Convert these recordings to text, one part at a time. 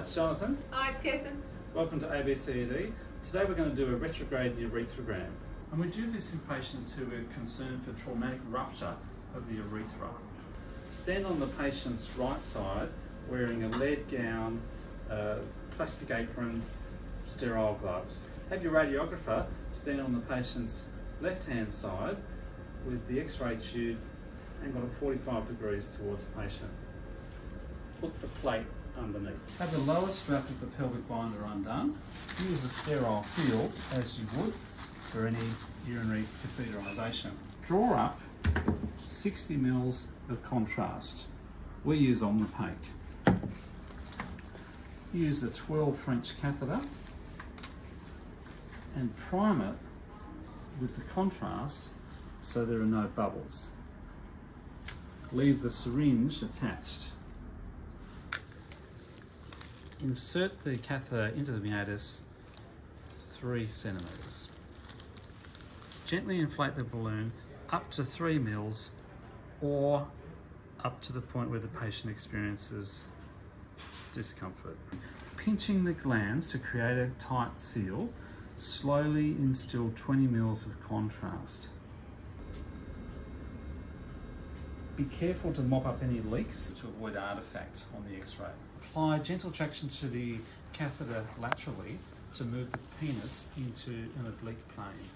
it's Jonathan. Hi, it's Kirsten. Welcome to ABCED. Today we're going to do a retrograde urethrogram. And we do this in patients who are concerned for traumatic rupture of the urethra. Stand on the patient's right side wearing a lead gown, plastic apron, sterile gloves. Have your radiographer stand on the patient's left-hand side with the X-ray tube angled at 45 degrees towards the patient. Put the plate underneath. Have the lower strap of the pelvic binder undone. Use a sterile field as you would for any urinary catheterisation. Draw up 60 ml of contrast. We use Omnipaque. Use a 12 French catheter and prime it with the contrast so there are no bubbles. Leave the syringe attached. Insert the catheter into the meatus 3 centimetres. Gently inflate the balloon up to 3 mils or up to the point where the patient experiences discomfort. Pinching the glands to create a tight seal, slowly instill 20 mils of contrast. Be careful to mop up any leaks to avoid artifact on the X-ray. Apply gentle traction to the catheter laterally to move the penis into an oblique plane.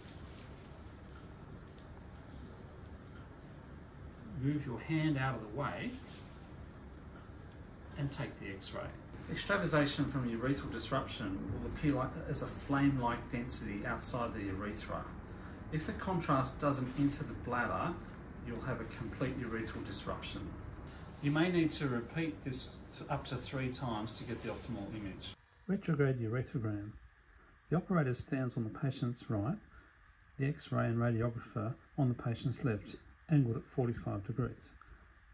Move your hand out of the way and take the X-ray. Extravasation from urethral disruption will appear as a flame-like density outside the urethra. If the contrast doesn't enter the bladder, you'll have a complete urethral disruption. You may need to repeat this up to 3 times to get the optimal image. Retrograde uretrogram. The operator stands on the patient's right, the X-ray and radiographer on the patient's left, angled at 45 degrees,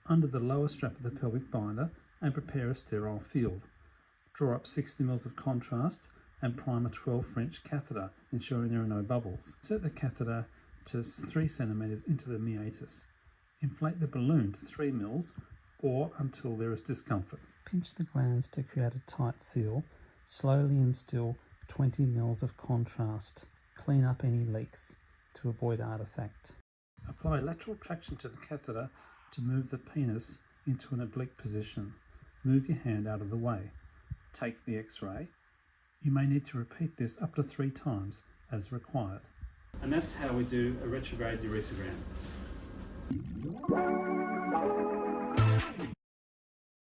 under the lower strap of the pelvic binder, and prepare a sterile field. Draw up 60 ml of contrast and prime a 12 French catheter, ensuring there are no bubbles. Insert the catheter to 3 centimetres into the meatus. Inflate the balloon to 3 mils or until there is discomfort. Pinch the glands to create a tight seal. Slowly instill 20 mils of contrast. Clean up any leaks to avoid artifact. Apply lateral traction to the catheter to move the penis into an oblique position. Move your hand out of the way. Take the X-ray. You may need to repeat this up to 3 times as required. And that's how we do a retrograde urethrogram.